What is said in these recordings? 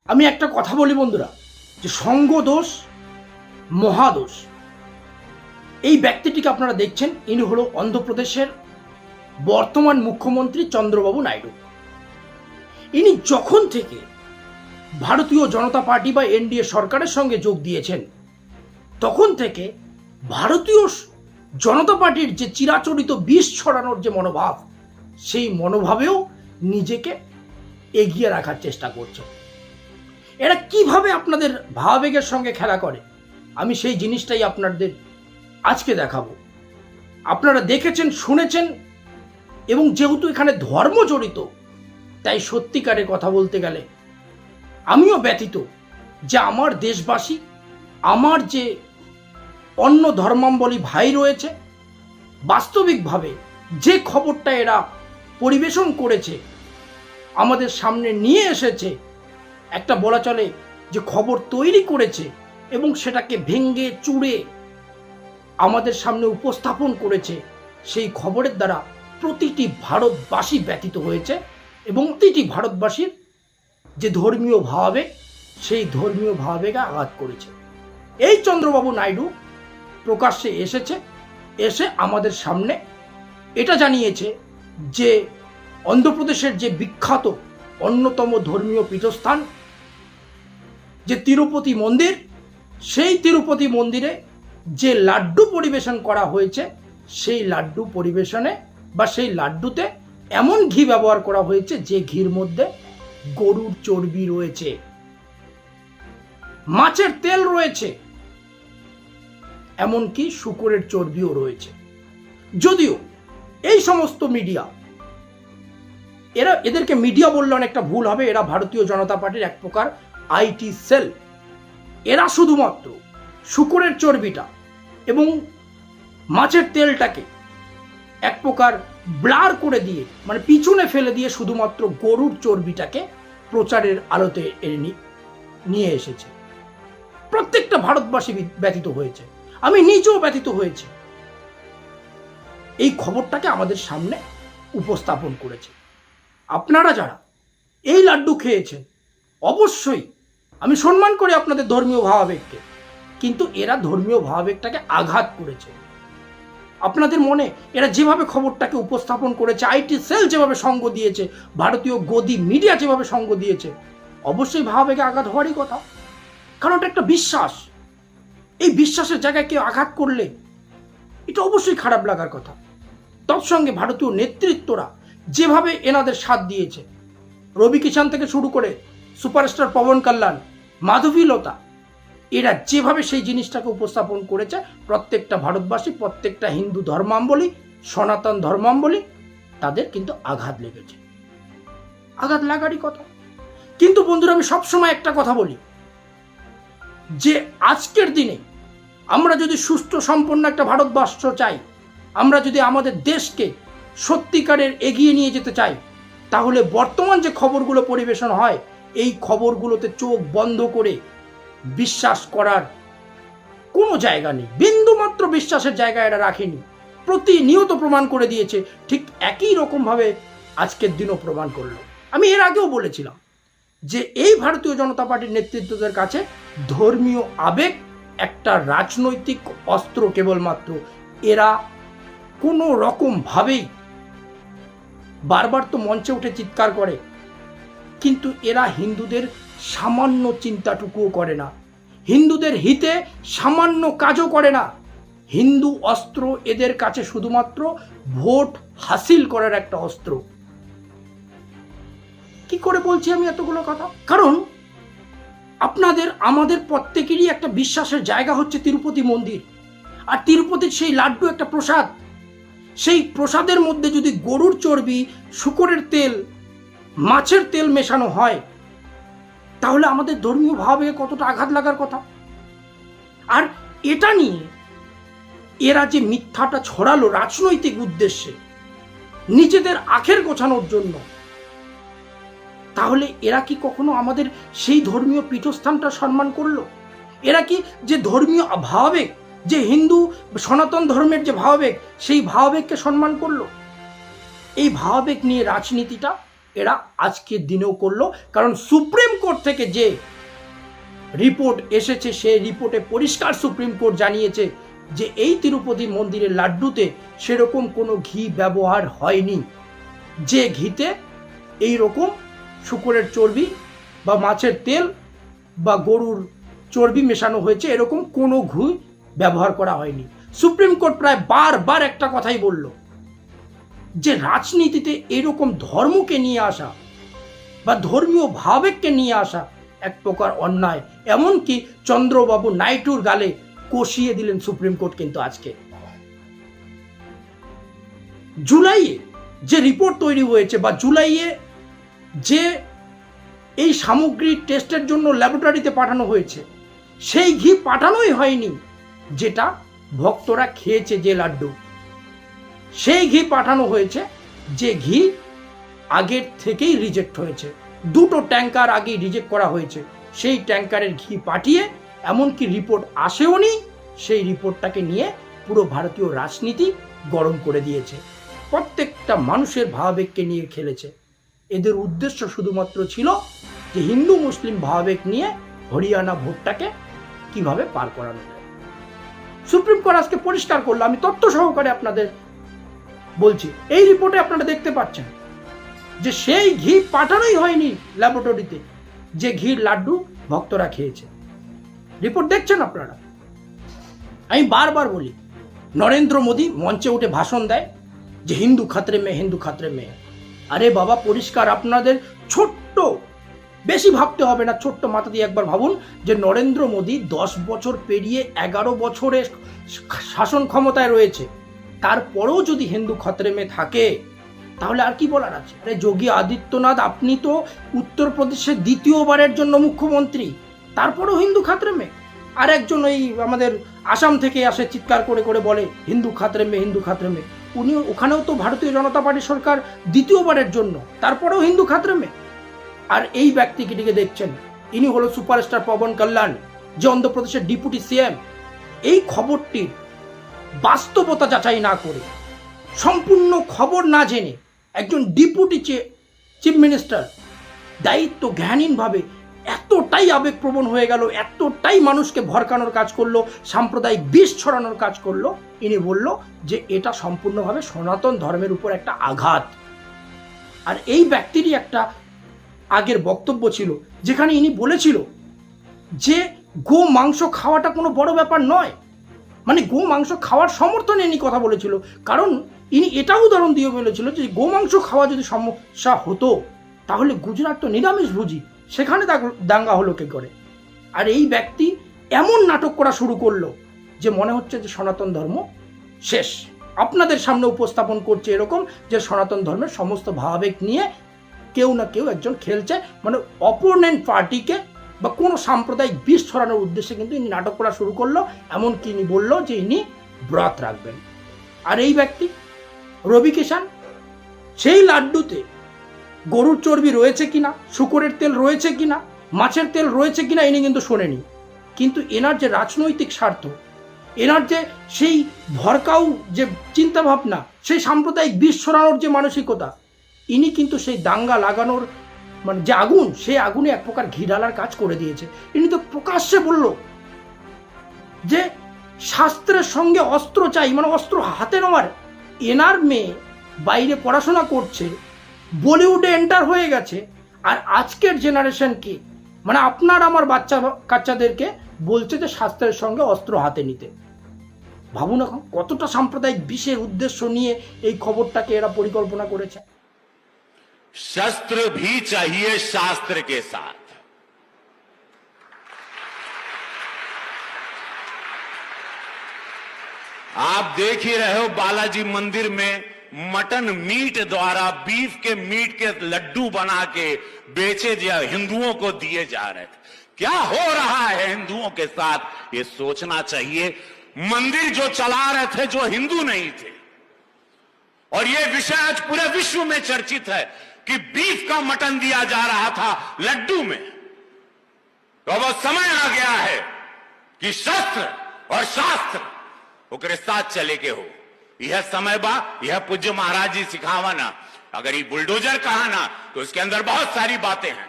আমি একটা কথা বলি বন্ধুরা, যে সঙ্গ দোষ মহাদোষ। এই ব্যক্তিটিকে আপনারা দেখছেন, ইনি হলো অন্ধ্রপ্রদেশের বর্তমান মুখ্যমন্ত্রী চন্দ্রবাবু নাইডু। ইনি যখন থেকে ভারতীয় জনতা পার্টি বা এনডিএ সরকারের সঙ্গে যোগ দিয়েছেন, তখন থেকে ভারতীয় জনতা পার্টির যে চিরাচরিত বিষ ছড়ানোর যে মনোভাব, সেই মনোভাবেও নিজেকে এগিয়ে রাখার চেষ্টা করছে। এরা কিভাবে আপনাদের ভাবাবেগের সঙ্গে খেলা করে, আমি সেই জিনিসটাই আপনাদের আজকে দেখাবো। আপনারা দেখেছেন, শুনেছেন, এবং যেহেতু এখানে ধর্ম জড়িত, তাই সত্যিকারের কথা বলতে গেলে আমিও ব্যথিত যে আমার দেশবাসী, আমার যে অন্য ধর্মাবলম্বী ভাই রয়েছে, বাস্তবিকভাবে যে খবরটা এরা পরিবেশন করেছে, আমাদের সামনে নিয়ে এসেছে, একটা বলা চলে যে খবর তৈরি করেছে এবং সেটাকে ভেঙ্গে চুড়ে আমাদের সামনে উপস্থাপন করেছে, সেই খবরের দ্বারা প্রতিটি ভারতবাসী ব্যথিত হয়েছে এবং প্রতিটি ভারতবাসীর যে ধর্মীয় ভাবাবেগ, সেই ধর্মীয় ভাবাবেগে আঘাত করেছে। এই চন্দ্রবাবু নাইডু প্রকাশ্যে এসে আমাদের সামনে এটা জানিয়েছে যে অন্ধ্রপ্রদেশের যে বিখ্যাত অন্যতম ধর্মীয় পীঠস্থান যে তিরুপতি মন্দির, সেই তিরুপতি মন্দিরে যে লাড্ডু পরিবেশন করা হয়েছে, সেই লাড্ডু পরিবেশনে বা সেই লাড্ডুতে এমন ঘি ব্যবহার করা হয়েছে যে ঘির মধ্যে গরুর চর্বি রয়েছে, মাছের তেল রয়েছে, এমনকি শূকরের চর্বিও রয়েছে। যদিও এই সমস্ত মিডিয়া, এদেরকে মিডিয়া বললে অনেকটা ভুল হবে, এরা ভারতীয় জনতা পার্টির এক প্রকার আইটি সেল। এরা শুধুমাত্র শূকরের চর্বিটা এবং মাছের তেলটাকে এক প্রকার ব্লার করে দিয়ে, মানে পিছনে ফেলে দিয়ে শুধুমাত্র গরুর চর্বিটাকে প্রচারের আলোতে নিয়ে এসেছে। প্রত্যেকটা ভারতবাসী ব্যথিত হয়েছে, আমি নিজেও ব্যথিত হয়েছি। এই খবরটাকে আমাদের সামনে উপস্থাপন করেছে। আপনারা যারা এই লাড্ডু খেয়েছেন, অবশ্যই আমি সম্মান করি আপনাদের ধর্মীয় ভাবাবেগকে, কিন্তু এরা ধর্মীয় ভাবাবেগটাকে আঘাত করেছে। আপনাদের মনে এরা যেভাবে খবরটাকে উপস্থাপন করেছে, আইটি সেল যেভাবে সঙ্গ দিয়েছে, ভারতীয় গদি মিডিয়া যেভাবে সঙ্গ দিয়েছে, অবশ্যই ভাবাবেগে আঘাত হওয়ারই কথা। কারণ এটা একটা বিশ্বাস, এই বিশ্বাসের জায়গায় কেউ আঘাত করলে এটা অবশ্যই খারাপ লাগার কথা। তৎসঙ্গে ভারতীয় নেতৃত্বরা যেভাবে এনাদের সাথ দিয়েছে, রবি কিষান থেকে শুরু করে সুপারস্টার পবন কল্যাণ, মাধবীলতা, এরা যেভাবে সেই জিনিসটাকে উপস্থাপন করেছে, প্রত্যেকটা ভারতবাসী, প্রত্যেকটা হিন্দু ধর্মাবলম্বী, সনাতন ধর্মাবলম্বী, তাদের কিন্তু আঘাত লেগেছে। আঘাত লাগারই কথা। কিন্তু বন্ধুরা, আমি সবসময় একটা কথা বলি, যে আজকের দিনে আমরা যদি সুস্থ সম্পন্ন একটা ভারতবর্ষ চাই, আমরা যদি আমাদের দেশকে সত্যিকারের এগিয়ে নিয়ে যেতে চাই, তাহলে বর্তমান যে খবরগুলো পরিবেশন হয়, এই খবরগুলোতে চোখ বন্ধ করে বিশ্বাস করার কোনো জায়গা নেই। বিন্দুমাত্র বিশ্বাসের জায়গা এরা রাখেনি, প্রতিনিয়ত প্রমাণ করে দিয়েছে। ঠিক একই রকমভাবে আজকের দিনও প্রমাণ করলো। আমি এর আগেও বলেছিলাম যে এই ভারতীয় জনতা পার্টির নেতৃত্বদের কাছে ধর্মীয় আবেগ একটা রাজনৈতিক অস্ত্র কেবলমাত্র। এরা কোনো রকমভাবেই বারবার তো মঞ্চে উঠে চিৎকার করে, কিন্তু এরা হিন্দুদের সামান্য চিন্তাটুকুও করে না, হিন্দুদের হিতে সামান্য কাজও করে না। হিন্দু অস্ত্র এদের কাছে শুধুমাত্র ভোট হাসিল করার একটা অস্ত্র। কি করে বলছি আমি এতগুলো কথা? কারণ আপনাদের আমাদের প্রত্যেকেরই একটা বিশ্বাসের জায়গা হচ্ছে তিরুপতি মন্দির, আর তিরুপতির সেই লাড্ডু একটা প্রসাদ। সেই প্রসাদের মধ্যে যদি গরুর চর্বি, শূকরের তেল, মাছের তেল মেশানো হয়, তাহলে আমাদের ধর্মীয় ভাবে কতটা আঘাত লাগার কথা। আর এটা নিয়ে এরা যে মিথ্যাটা ছড়ালো রাজনৈতিক উদ্দেশ্যে, নিজেদের আখের গোছানোর জন্য, তাহলে এরা কি কখনো আমাদের সেই ধর্মীয় পীঠস্থানটা সম্মান করলো? এরা কি যে ধর্মীয় ভাবাবেগ, যে হিন্দু সনাতন ধর্মের যে ভাবাবেগ, সেই ভাবাবেগকে সম্মান করলো? এই ভাবাবেগ নিয়ে রাজনীতিটা এরা আজকের দিনেও করলো। কারণ সুপ্রিম কোর্ট থেকে যে রিপোর্ট এসেছে সেই রিপোর্টে পরিষ্কার সুপ্রিম কোর্ট জানিয়েছে যে এই তিরুপতি মন্দিরের লাড্ডুতে সেরকম কোনো ঘি ব্যবহার হয়নি। যে ঘিতে এই রকম শূকরের চর্বি বা মাছের তেল বা গরুর চর্বি মেশানো হয়েছে এরকম কোনো ঘি ব্যবহার করা হয়নি। সুপ্রিম কোর্ট প্রায় বারবার একটা কথাই বলল যে রাজনীতিতে এরকম ধর্মকে নিয়ে আসা বা ধর্মীয় ভাবাবেগকে নিয়ে আসা এক প্রকার অন্যায়। এমনকি চন্দ্রবাবু নাইডুর গালে কষিয়ে দিলেন সুপ্রিম কোর্ট। কিন্তু আজকে জুলাইয়ে যে রিপোর্ট তৈরি হয়েছে বা জুলাইয়ে যে এই সামগ্রী টেস্টের জন্য ল্যাবরেটরিতে পাঠানো হয়েছে সেই ঘি পাঠানোই হয়নি যেটা ভক্তরা খেয়েছে। যে লাড্ডু সেই ঘি পাঠানো হয়েছে যে ঘি আগের থেকেই রিজেক্ট হয়েছে। দুটো ট্যাঙ্কার আগেই রিজেক্ট করা হয়েছে। সেই ট্যাঙ্কারের ঘি পাঠিয়ে এমনকি রিপোর্ট আসেও নি, সেই রিপোর্টটাকে নিয়ে পুরো ভারতীয় রাজনীতি গরম করে দিয়েছে। প্রত্যেকটা মানুষের ভাবাবেগকে নিয়ে খেলেছে। এদের উদ্দেশ্য শুধুমাত্র ছিল যে হিন্দু মুসলিম ভাবাবেগ নিয়ে হরিয়ানা ভোটটাকে কিভাবে পার করানো যায়। সুপ্রিম কোর্ট আজকে পরিষ্কার করলো, আমি তথ্য সহকারে আপনাদের বলছি। এই রিপোর্টে আপনারা দেখতে পাচ্ছেন যে সেই ঘি পাঠানোই হয়নি ল্যাবরেটরিতে যে ঘির লাড্ডু ভক্তরা খেয়েছে। রিপোর্ট দেখছেন আপনারা। আমি বারবার বলি, নরেন্দ্র মোদী মঞ্চে উঠে ভাষণ দেয় যে হিন্দু খাতরে মে, হিন্দু খাতরে মে। আরে বাবা, পরিষ্কার আপনাদের ছোট্ট, বেশি ভাবতে হবে না, ছোট্ট মাথা দিয়ে একবার ভাবুন যে নরেন্দ্র মোদী 10 বছর পেরিয়ে 11 বছরের শাসন ক্ষমতায় রয়েছে, তারপরেও যদি হিন্দু খাতরে মে থাকে তাহলে আর কি বলার আছে। আরে যোগী আদিত্যনাথ, আপনি তো উত্তরপ্রদেশের দ্বিতীয়বারের জন্য মুখ্যমন্ত্রী, তারপরেও হিন্দু খাতরে মে। আর একজন ওই আমাদের আসাম থেকে আসে, চিৎকার করে করে বলে হিন্দু খাতরে মে, হিন্দু খাতরে মে। উনি ওখানেও তো ভারতীয় জনতা পার্টি সরকার দ্বিতীয়বারের জন্য, তারপরেও হিন্দু খাতরে মে। আর এই ব্যক্তিটিকে দেখছেন, ইনি হলো সুপারস্টার পবন কল্যাণ, যে অন্ধ্রপ্রদেশের ডেপুটি সিএম। এই খবরটির বাস্তবতা যাচাই না করে, সম্পূর্ণ খবর না জেনে একজন ডেপুটি চিফ মিনিস্টার দায়িত্ব জ্ঞানহীনভাবে এতটাই আবেগপ্রবণ হয়ে গেল, এতটাই মানুষকে ভরকানোর কাজ করলো, সাম্প্রদায়িক বিষ ছড়ানোর কাজ করলো। ইনি বলল যে এটা সম্পূর্ণভাবে সনাতন ধর্মের উপর একটা আঘাত। আর এই ব্যক্তিরই একটা আগের বক্তব্য ছিল যেখানে ইনি বলেছিল যে গো মাংস খাওয়াটা কোনো বড় ব্যাপার নয়। মানে গো মাংস খাওয়ার সমর্থনে ইনি কথা বলেছিল, কারণ ইনি এটাও উদাহরণ দিয়ে বলেছিল যে গো মাংস খাওয়া যদি সমস্যা হতো তাহলে গুজরাট তো নিরামিষ ভুজি, সেখানে দাঙ্গা হলো কে করে। আর এই ব্যক্তি এমন নাটক করা শুরু করলো যে মনে হচ্ছে যে সনাতন ধর্ম শেষ। আপনাদের সামনে উপস্থাপন করছে এরকম যে সনাতন ধর্মের সমস্ত ভাবাবেগ নিয়ে কেউ না কেউ একজন খেলছে, মানে অপোনেন্ট পার্টিকে বা কোনো সাম্প্রদায়িক বিষ ছড়ানোর উদ্দেশ্যে কিন্তু ইনি নাটক করা শুরু করলো। এমনকি ইনি বললো যে ইনি ব্রত রাখবেন। আর এই ব্যক্তি রবি কিষান, সেই লাড্ডুতে গরুর চর্বি রয়েছে কিনা, শূকরের তেল রয়েছে কিনা, মাছের তেল রয়েছে কিনা ইনি কিন্তু শোনেনি। কিন্তু এনার যে রাজনৈতিক স্বার্থ, এনার যে সেই ভরকাউ যে চিন্তা ভাবনা, সেই সাম্প্রদায়িক বিষ ছড়ানোর যে মানসিকতা, ইনি কিন্তু সেই দাঙ্গা লাগানোর মানে যে আগুন, সেই আগুনে এক প্রকার ঘি ঢালার কাজ করে দিয়েছে। ইনি তো প্রকাশ্যে বলল যে শাস্ত্রের সঙ্গে অস্ত্র চাই, মানে অস্ত্র হাতে নেওয়ার। এনার মেয়ে বাইরে পড়াশোনা করছে, বলিউডে এন্টার হয়ে গেছে, আর আজকের জেনারেশন কি, মানে আপনার আমার বাচ্চা কাচ্চাদেরকে বলছে যে শাস্ত্রের সঙ্গে অস্ত্র হাতে নিতে। ভাবুন এখন কতটা সাম্প্রদায়িক বিশের উদ্দেশ্য নিয়ে এই খবরটাকে এরা পরিকল্পনা করেছে। शस्त्र भी चाहिए शास्त्र के साथ। आप देख ही रहे हो बालाजी मंदिर में मटन मीट द्वारा बीफ के मीट के लड्डू बना के बेचे जा हिंदुओं को दिए जा रहे थे। क्या हो रहा है हिंदुओं के साथ, ये सोचना चाहिए। मंदिर जो चला रहे थे जो हिंदू नहीं थे, और ये विषय आज पूरे विश्व में चर्चित है कि बीफ का मटन दिया जा रहा था लड्डू में। तो अब समय आ गया है कि शस्त्र और शास्त्र ओकरे साथ चले के हो। यह समय बा, यह पूज्य महाराज जी सिखावा ना अगर ये बुलडोजर कहा ना तो उसके अंदर बहुत सारी बातें हैं।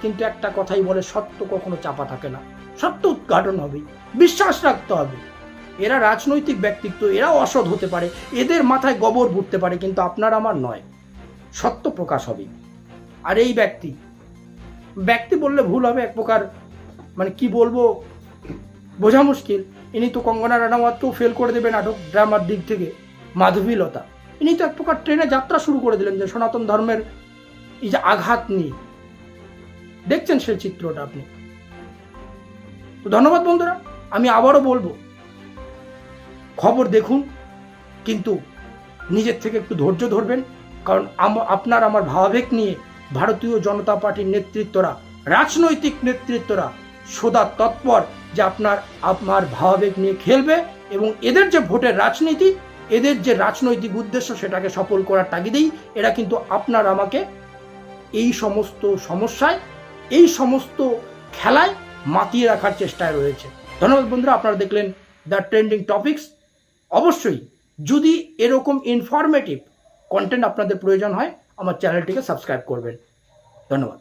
কিন্তু একটা কথাই বলে, সত্য কখনো চাপা থাকে না, সত্য উদ্ঘাটন হবে, বিশ্বাস রাখতে হবে। এরা রাজনৈতিক ব্যক্তিত্ব, এরা অসৎ হতে পারে, এদের মাথায় গোবর ভুটতে পারে, কিন্তু আপনার আমার নয়, সত্য প্রকাশ হবে। আর এই ব্যক্তি বললে ভুল হবে, এক প্রকার মানে কি বলবো বোঝা মুশকিল। ইনি তো কঙ্গনা রানাওয়াতকেও ফেল করে দেবে নাটক ড্রামার দিক থেকে। মাধবীলতা, ইনি তো এক প্রকার ট্রেনে যাত্রা শুরু করে দিলেন যে সনাতন ধর্মের এই যে আঘাত নিয়ে। দেখছেন সেই চিত্রটা আপনি। তো ধন্যবাদ বন্ধুরা, আমি আবারও বলবো খবর দেখুন, কিন্তু নিজের থেকে একটু ধৈর্য ধরবেন, কারণ আপনার আমার ভাবাবেগ নিয়ে ভারতীয় জনতা পার্টির নেতৃত্বরা, রাজনৈতিক নেতৃত্বরা সদা তৎপর যে আপনার ভাবাবেগ নিয়ে খেলবে, এবং এদের যে ভোটের রাজনীতি, এদের যে রাজনৈতিক উদ্দেশ্য, সেটাকে সফল করার তাগিদেই এরা কিন্তু আপনার আমাকে এই সমস্ত সমস্যায়, এই সমস্ত খেলায় মাতিয়ে রাখার চেষ্টায় রয়েছে। ধন্যবাদ বন্ধুরা, আপনারা দেখলেন দ্য ট্রেন্ডিং টপিকস। অবশ্যই যদি এরকম ইনফরমেটিভ কন্টেন্ট আপনাদের প্রয়োজন হয়, আমার চ্যানেলটিকে সাবস্ক্রাইব করবেন। ধন্যবাদ।